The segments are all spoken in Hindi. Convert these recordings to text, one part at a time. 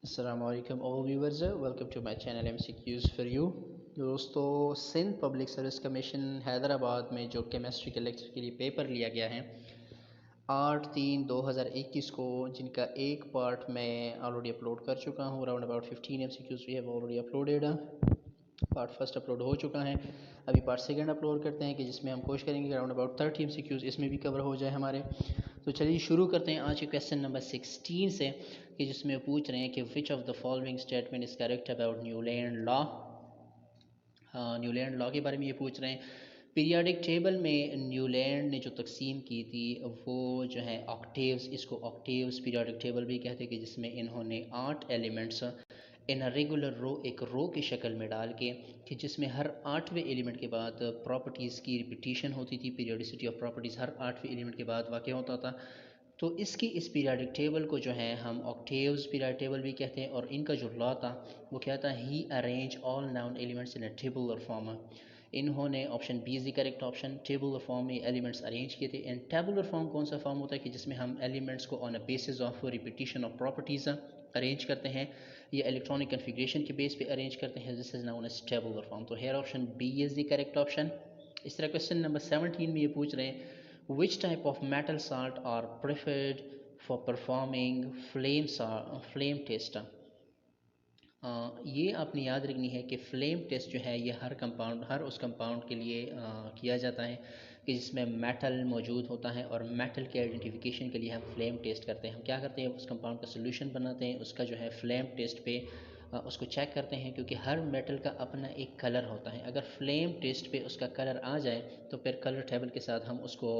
Assalamualaikum all viewers, welcome to my channel MCQs for you। दोस्तों, Sindh public service commission Hyderabad में जो केमिस्ट्री के लेक्चर के लिए पेपर लिया गया है 8/3/2021 को, जिनका एक पार्ट मैं ऑलरेडी अपलोड कर चुका हूँ। Around about 15 MCQs we have already uploaded. Part first upload हो चुका है, अभी पार्ट सेकंड अपलोड करते हैं कि जिसमें हम कोशिश करेंगे कि अराउंड अबाउट 30 MCQs इसमें भी कवर हो जाए हमारे। तो चलिए शुरू करते हैं आज के क्वेश्चन नंबर 16 से, कि जिसमें पूछ रहे हैं कि which of the following statement is correct about Newland law. Newland law के बारे में ये पूछ रहे हैं। पीरियाडिक टेबल में न्यूलैंड ने जो तकसीम की थी वो जो है ऑक्टेव्स, इसको ऑक्टेव्स पीरियाडिक टेबल भी कहते हैं, कि जिसमें इन्होंने 8 एलिमेंट्स इन अ रेगुलर रो, एक रो की शक्ल में डाल के, कि जिसमें हर 8वें एलिमेंट के बाद प्रॉपर्टीज़ की रिपीटिशन होती थी। पीरियोडिसिटी ऑफ प्रॉपर्टीज़ हर 8वें एलिमेंट के बाद वाक़ होता था। तो इसकी इस पीरियाडिक टेबल को जो है हम ऑक्टेव्स पीरियाडिक टेबल भी कहते हैं। और इनका जो लॉ था वो क्या था, he arrange all known elements in a tabular form. इन्होंने option B is the correct option, tabular form में एलिमेंट्स अरेंज किए थे। एंड टेबुलर फॉर्म कौन सा फॉर्म होता है, कि जिसमें हम एलिमेंट्स को on a basis of repetition of properties arrange करते हैं, या इलेक्ट्रॉनिक कन्फिग्रेशन के बेस पे अरेंज करते हैं। This is known as tabular form. तो here option B is the correct option. इस तरह क्वेश्चन नंबर 17 में ये पूछ रहे हैं, which type of metal salt are preferred for performing flame test। ये आपने याद रखनी है कि फ्लेम टेस्ट जो है ये हर उस कंपाउंड के लिए किया जाता है कि जिसमें मेटल मौजूद होता है। और मेटल के आइडेंटिफिकेशन के लिए हम फ्लेम टेस्ट करते हैं। हम क्या करते हैं, उस कंपाउंड का सोल्यूशन बनाते हैं, उसका जो है फ्लेम टेस्ट पे उसको चेक करते हैं, क्योंकि हर मेटल का अपना एक कलर होता है। अगर फ्लेम टेस्ट पे उसका कलर आ जाए तो फिर कलर टेबल के साथ हम उसको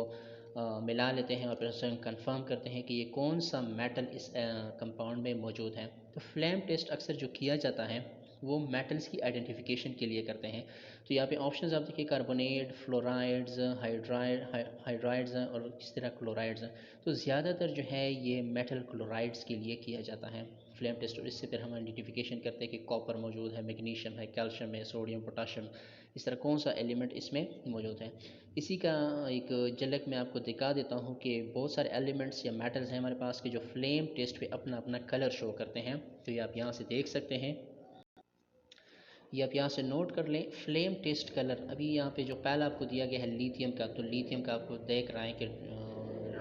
मिला लेते हैं और फिर उसे कंफर्म करते हैं कि ये कौन सा मेटल इस कंपाउंड में मौजूद है। तो फ्लेम टेस्ट अक्सर जो किया जाता है वो मेटल्स की आइडेंटिफिकेशन के लिए करते हैं। तो यहाँ पे ऑप्शंस आप देखिए, कार्बोनेट, फ्लोराइड्स, हाइड्राइड्स और इस तरह क्लोराइड्स। तो ज़्यादातर जो है ये मेटल क्लोराइड्स के लिए किया जाता है फ्लेम टेस्ट। और इससे फिर हम आइडेंटिफिकेशन करते हैं कि कॉपर मौजूद है, मैग्नीशियम है, कैल्शियम है, सोडियम, पोटाशियम, इस तरह कौन सा एलिमेंट इसमें मौजूद है। इसी का एक झलक मैं आपको दिखा देता हूँ कि बहुत सारे एलिमेंट्स या मेटल्स हैं हमारे पास, के जो फ्लेम टेस्ट पे अपना अपना कलर शो करते हैं। तो ये आप यहाँ से देख सकते हैं, ये आप यहाँ से नोट कर लें। फ्लेम टेस्ट कलर अभी यहाँ पे जो पहला आपको दिया गया है लिथियम का, तो लिथियम का आपको देख रहा है कि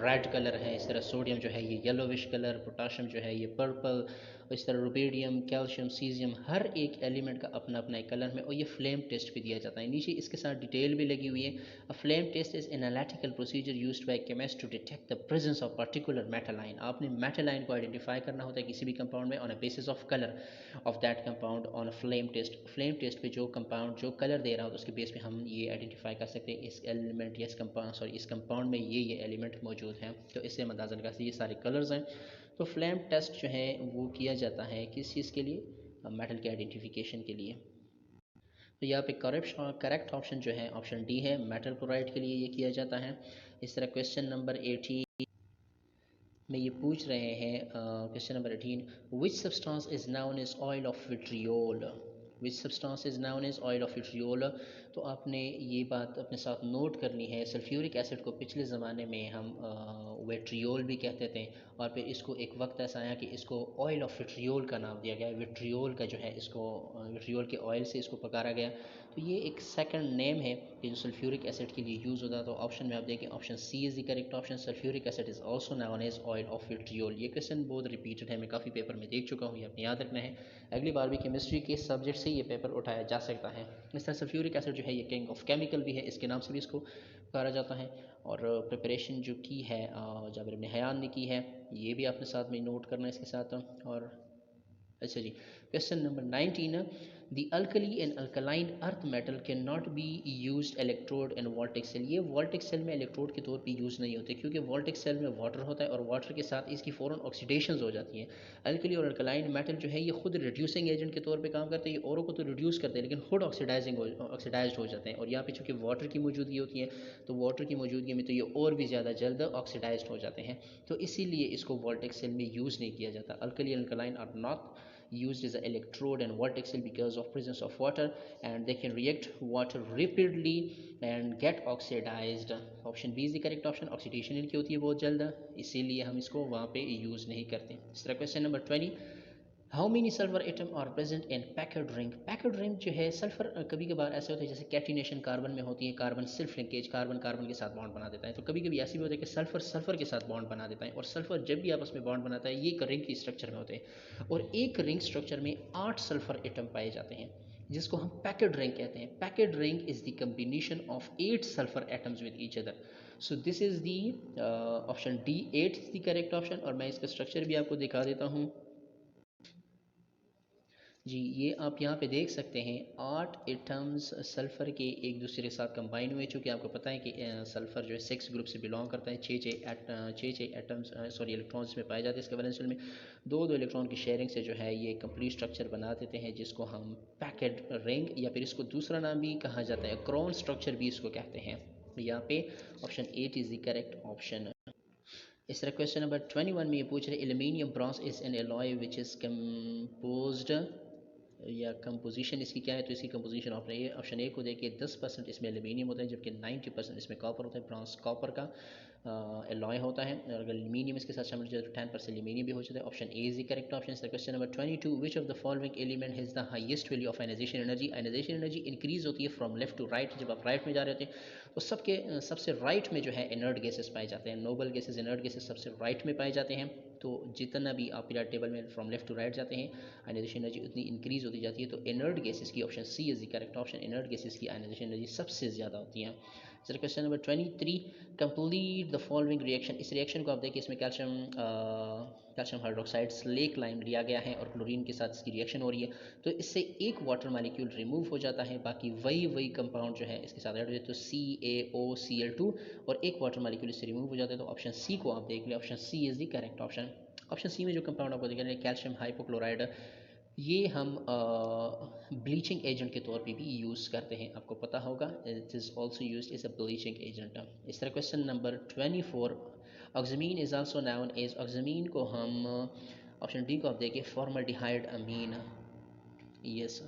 रेड कलर है। इस तरह सोडियम जो है ये येलोविश कलर, पोटाशियम जो है ये पर्पल, और इस तरह रुबेडियम, कैल्शियम, सीजियम, हर एक एलिमेंट का अपना अपना एक कलर में, और ये फ्लेम टेस्ट पे दिया जाता है। नीचे इसके साथ डिटेल भी लगी हुई है। A flame test is analytical procedure used by chemist to detect the presence of particular metal ion. आपने मेटल आयन को आइडेंटिफाई करना होता है किसी भी कंपाउंड में on a basis of colour of that compound on a flame test. Flame test पे जो कंपाउंड जो कलर दे रहा हो तो उसके बेस पे हम ये आइडेंटिफाई कर सकते हैं इस एलिमेंट या इस कंपाउंड में ये एलिमेंट मौजूद हैं। तो इससे हम अंदाज़ा लगा सकते ये सारे कलर्स हैं। तो फ्लेम टेस्ट जो है वो किया जाता है किस चीज़ के लिए, मेटल के आइडेंटिफिकेशन के लिए। तो यहाँ पे करेक्ट ऑप्शन जो है ऑप्शन डी है, मेटल क्लोराइड के लिए ये किया जाता है। इस तरह क्वेश्चन नंबर 18 में ये पूछ रहे हैं, question number 18, which substance is known as oil of vitriol. Which substance is known as oil of vitriol. तो आपने ये बात अपने साथ नोट करनी है। सल्फ्यूरिक एसिड को पिछले ज़माने में हम विट्रियोल भी कहते थे, और फिर इसको एक वक्त ऐसा आया कि इसको ऑयल ऑफ विट्रियोल का नाम दिया गया। विट्रियोल का जो है इसको विट्रियोल के ऑयल से इसको पकारा गया। तो ये एक सेकंड नेम है कि जो सल्फ्यूरिक एसिड के लिए यूज़ होता है। तो ऑप्शन में आप देखें, option C is the correct option, sulphuric acid is also known as oil of vitriol. ये क्वेश्चन बहुत रिपीटेड है, मैं काफ़ी पेपर में देख चुका हूँ, ये आपने याद रखना है। अगली बार भी केमिस्ट्री के सब्जेक्ट से ये पेपर उठाया जा सकता है। इस तरह सल्फ्यूरिक एसिड जो है ये किंग ऑफ केमिकल भी है, इसके नाम से भी इसको पुकारा जाता है। और प्रिपरेशन जो की है जाबिर इब्न हयान ने की है, ये भी आपने साथ में नोट करना है इसके साथ। और अच्छा जी, question number 19, the alkali and alkaline earth metal can not be used electrode in voltaic cell. ये वोल्टिक सेल में इलेक्ट्रोड के तौर पे यूज़ नहीं होते, क्योंकि वोल्टिक सेल में वाटर होता है और वाटर के साथ इसकी फ़ौरन ऑक्सीडेशन हो जाती है। अल्कली और अल्कलाइन मेटल जो है ये खुद रिड्यूसिंग एजेंट के तौर पे काम करते हैं, ये औरों को तो रिड्यूस करते हैं लेकिन खुद ऑक्सीडाइज हो जाते हैं। और यहाँ पे चूँकि वाटर की मौजूदगी होती है, तो वाटर की मौजूदगी में तो ये और भी ज़्यादा जल्द ऑक्सीडाइज हो जाते हैं। तो इसीलिए इसको वोल्टिक सेल में यूज़ नहीं किया जाता। Alkali and alkaline are not used as an electrode and voltaic cell because of presence of water, and they can react water rapidly and get oxidized. Option B is the correct option, oxidation इनकी होती है बहुत जल्द, इसीलिए हम इसको वहाँ पे यूज़ नहीं करते। इस तरह question number 20, how many sulphur atom are present in packed ring. Packed ring जो है सल्फर कभी कभार ऐसे होते हैं जैसे कैटिनेशन कार्बन में होती है, carbon self linkage, carbon carbon के साथ बॉन्ड बना देता है। तो कभी कभी ऐसे भी होता है कि सल्फर सल्फर के साथ बॉन्ड बना देता है, और सल्फर जब भी आपस में बॉन्ड बनाता है ये एक रिंग की स्ट्रक्चर में होते हैं, और एक रिंग स्ट्रक्चर में 8 सल्फर एटम पाए जाते हैं जिसको हम पैकेड रिंग कहते हैं। Packed ring is the combination of 8 sulphur atoms with each other. So this is the option D 8 is the correct option. और मैं इसका स्ट्रक्चर भी आपको दिखा देता हूँ जी। ये आप यहाँ पे देख सकते हैं 8 एटम्स सल्फ़र के एक दूसरे के साथ कंबाइन हुए, चूँकि आपको पता है कि सल्फ़र जो है 6 ग्रुप से बिलोंग करता है। 6 एटम्स सॉरी इलेक्ट्रॉन्स में पाए जाते हैं इसके वैलेंस शेल में। दो इलेक्ट्रॉन की शेयरिंग से जो है ये कंप्लीट स्ट्रक्चर बना देते हैं जिसको हम पैकेड रिंग, या फिर इसको दूसरा नाम भी कहा जाता है क्रॉन स्ट्रक्चर भी इसको कहते हैं। यहाँ पे option 8 is the correct option. इस तरह क्वेश्चन नंबर 21 में ये पूछ रहे aluminium bronze is an alloy which is composed, या कंपोजिशन इसकी क्या है। तो इसकी कंपोजिशन ऑप्शन ए को देखिए 10% इसमें एल्यूमिनियम होता है जबकि 90% इसमें कॉपर होता है। ब्रॉन्ज कॉपर का एलॉय होता है, और अगर एल्यूमिनियम इसके साथ शामिल हो जाए तो 10% एल्यूमिनियम भी हो जाता है। Option A is the correct option. Question number 22 which of the following element has the highest value of ionization energy. Ionization energy increase होती है फ्रॉम लेफ्ट टू राइट, जब आप राइट में जा रहे होते हैं तो सबसे राइट में जो है इनर्ट गैसेस पाए जाते हैं। नोबल गैसेस, इनर्ट गैसेस सबसे राइट में पाए जाते हैं। तो जितना भी आप पीरियड टेबल में फ्रॉम लेफ्ट टू राइट जाते हैं आयनाइजेशन एनर्जी उतनी इंक्रीज होती जाती है। तो इनर्ट गैसेस की option C is the correct option. Inert gases की आयनाइजेशन एनर्जी सबसे ज़्यादा होती है। Sir question number 23 complete the following reaction. इस रिएक्शन को आप देखिए, इसमें कैल्शियम हाइड्रोक्साइड स्लेक लाइम लिया गया है और क्लोरीन के साथ इसकी रिएक्शन हो रही है। तो इससे एक वाटर मालिक्यूल रिमूव हो जाता है, बाकी वही कंपाउंड जो है इसके साथ ऐड हो जाए तो CaOCl2, और एक वाटर मालिक्यूल इससे रिमूव हो जाता है। तो ऑप्शन सी को आप देख लें, option C is the correct option. Option C में जो कंपाउंड आपको दिख रहे हैं कैल्शियम हाइपोक्लोराइड, ये हम ब्लीचिंग एजेंट के तौर पे भी यूज़ करते हैं, आपको पता होगा। It is also used as a bleaching agent. इस तरह question number 24 oxamine is also known as. Oxamine को हम ऑप्शन डी को आप देखिए formaldehyde amine. Yes,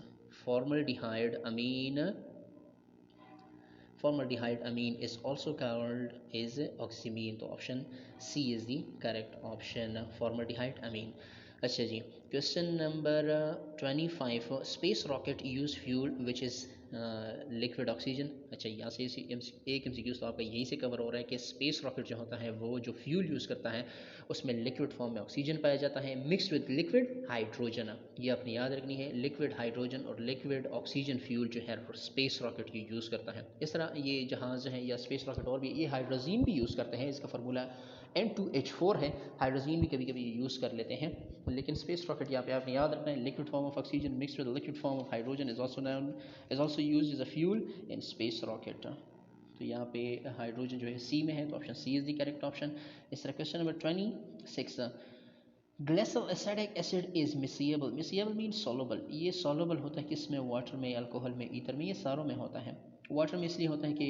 formaldehyde amine, formaldehyde amine is also called as oxamine। तो option C is the correct option, formaldehyde amine। अच्छा जी, question number 25 space rocket use fuel which is liquid oxygen. अच्छा, यहाँ से एक MCQ तो आपका यहीं से कवर हो रहा है कि स्पेस रॉकेट जो होता है वो जो फ्यूल यूज़ करता है उसमें लिक्विड फॉर्म में ऑक्सीजन पाया जाता है मिक्सड विद लिक्विड हाइड्रोजन। ये अपनी याद रखनी है, लिक्विड हाइड्रोजन और लिक्विड ऑक्सीजन फ्यूल जो है स्पेस रॉकेट ये यूज़ करता है। इस तरह ये जहाज़ है या स्पेस रॉकेट और भी ये हाइड्रोजीन भी यूज़ करते हैं, इसका फार्मूला N2H4 है। हाइड्रोजीन भी कभी कभी यूज़ कर लेते हैं, लेकिन स्पेस रॉकेट यहाँ पे आपने याद रखना है liquid form of oxygen mixed with liquid form of hydrogen is also used as a fuel in space rocket. तो यहाँ पे हाइड्रोजन जो है सी में है, तो option C is the correct option. इस तरह question number 26 glacial acidic acid is miscible. Miscible mean soluble. ये सॉल्युबल होता है किसमें, वाटर में, अल्कोहल में, ईथर में, ये सारों में होता है। वाटर में इसलिए होता है कि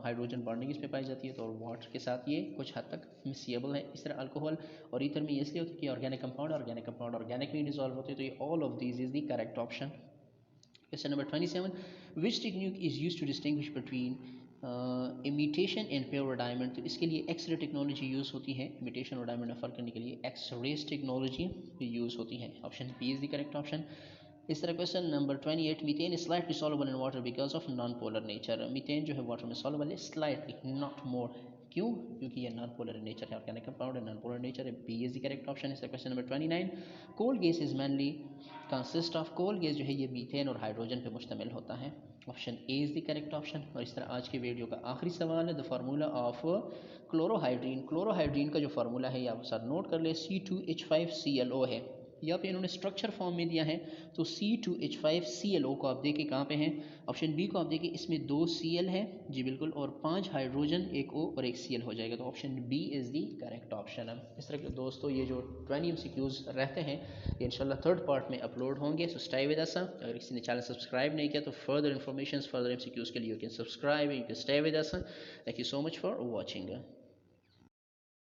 हाइड्रोजन बॉन्डिंग इसमें पाई जाती है, तो वाटर के साथ ये कुछ हद तक मिसिएबल है। इस तरह अल्कोहल और ईथर में ये इसलिए होता है कि ऑर्गेनिक कंपाउंड ऑर्गेनिक में डिजॉल्व होते हैं। तो ये all of these is the correct option. Question number 27 which technique is use to distinguish between imitation and pure diamond. तो इसके लिए एक्सरे टेक्नोलॉजी यूज़ होती है, इमिटेशन और डायमंड में फ़र्क करने के लिए एक्सरेज टेक्नोलॉजी यूज़ होती है। Option B is the correct option. इस तरह question number 28 methane is slightly soluble in water because of non polar nature. Methane जो है वाटर में सॉल्युबल है स्लाइटली, नॉट मोर। क्यों? क्योंकि ये नॉन पोलर नेचर है, ऑर्गेनिक कंपाउंड है, नॉन पोलर नेचर है। B is the correct option. इस question number 29 coal gas is mainly consist of. Coal gas जो है ये मीथेन और हाइड्रोजन पे मुश्तमिल होता है। Option A is the correct option. और इस तरह आज की वीडियो का आखिरी सवाल है द फार्मूला ऑफ क्लोरोहाइड्रीन। क्लोरोहाइड्रीन का जो फार्मूला है ये आप सर नोट कर ले, C2H5ClO है। यहाँ पे इन्होंने स्ट्रक्चर फॉर्म में दिया है, तो C2H5ClO को आप देखिए कहाँ पे हैं। ऑप्शन बी को आप देखिए इसमें 2 Cl है जी बिल्कुल, और 5 हाइड्रोजन, एक O और एक Cl हो जाएगा। तो option B is the correct option है। इस तरह के दोस्तों ये जो 20 MCQs रहते हैं ये इंशाल्लाह थर्ड पार्ट में अपलोड होंगे। So stay with us. अगर किसी ने चैनल सब्सक्राइब नहीं किया तो फर्दर इन्फॉर्मेशन, फर्दर MCQs के लिए you can subscribe, you can stay with us. Thank you so much for watching.